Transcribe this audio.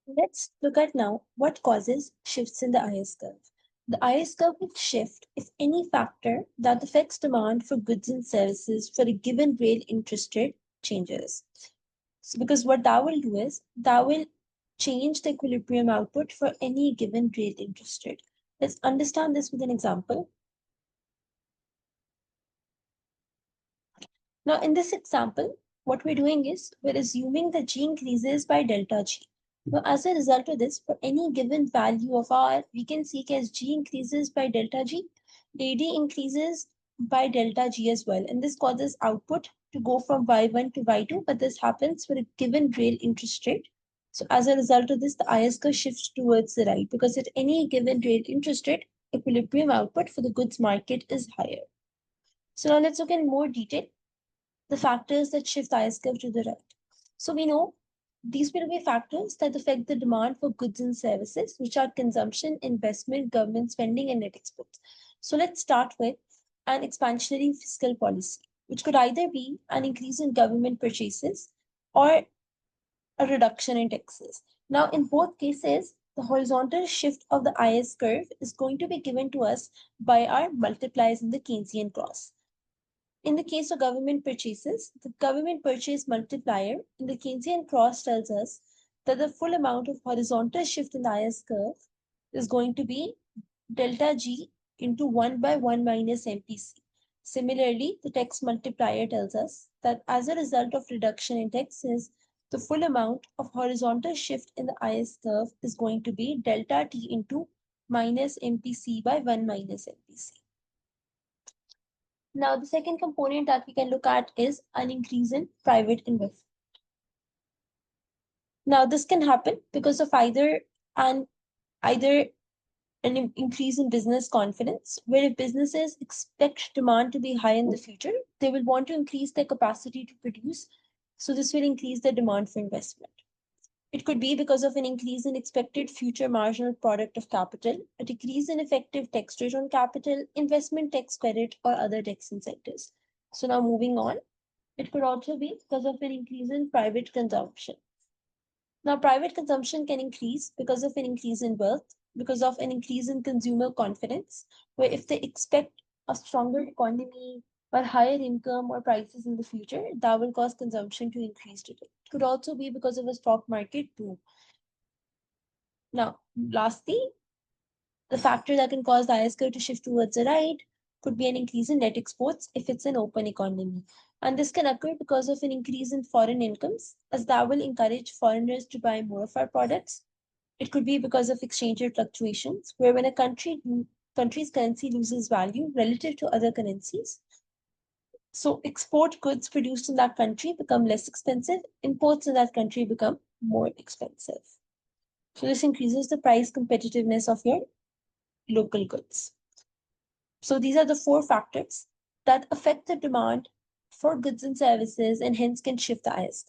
Let's look at now what causes shifts in the IS curve. The IS curve will shift if any factor that affects demand for goods and services for a given real interest rate changes. So because what that will do is that will change the equilibrium output for any given real interest rate. Let's understand this with an example. Now, in this example, what we're doing is we're assuming that G increases by delta G. Now, as a result of this, for any given value of R, we can seek as G increases by delta G, AD increases by delta G as well. And this causes output to go from Y1 to Y2, but this happens for a given real interest rate. So as a result of this, the IS curve shifts towards the right because at any given real interest rate, equilibrium output for the goods market is higher. So now let's look in more detail the factors that shift the IS curve to the right. So we know these will be factors that affect the demand for goods and services, which are consumption, investment, government spending, and net exports. So let's start with an expansionary fiscal policy, which could either be an increase in government purchases or a reduction in taxes. Now, in both cases, the horizontal shift of the IS curve is going to be given to us by our multipliers in the Keynesian cross. In the case of government purchases, the government purchase multiplier in the Keynesian cross tells us that the full amount of horizontal shift in the IS curve is going to be delta G into 1 by 1 minus MPC. Similarly, the tax multiplier tells us that as a result of reduction in taxes, the full amount of horizontal shift in the IS curve is going to be delta T into minus MPC by 1 minus MPC. Now, the second component that we can look at is an increase in private investment. Now, this can happen because of an either an increase in business confidence, where if businesses expect demand to be high in the future, they will want to increase their capacity to produce. So this will increase the demand for investment. It could be because of an increase in expected future marginal product of capital, a decrease in effective tax rate on capital, investment tax credit, or other tax incentives. So now moving on, it could also be because of an increase in private consumption. Now, private consumption can increase because of an increase in wealth, because of an increase in consumer confidence, where if they expect a stronger economy or higher income or prices in the future, that will cause consumption to increase today. It could also be because of a stock market boom. Now, lastly, the factor that can cause the IS curve to shift towards the right could be an increase in net exports if it's an open economy. And this can occur because of an increase in foreign incomes, as that will encourage foreigners to buy more of our products. It could be because of exchange rate fluctuations, where when a country's currency loses value relative to other currencies, so export goods produced in that country become less expensive, imports in that country become more expensive. So this increases the price competitiveness of your local goods. So these are the four factors that affect the demand for goods and services and hence can shift the IS curve.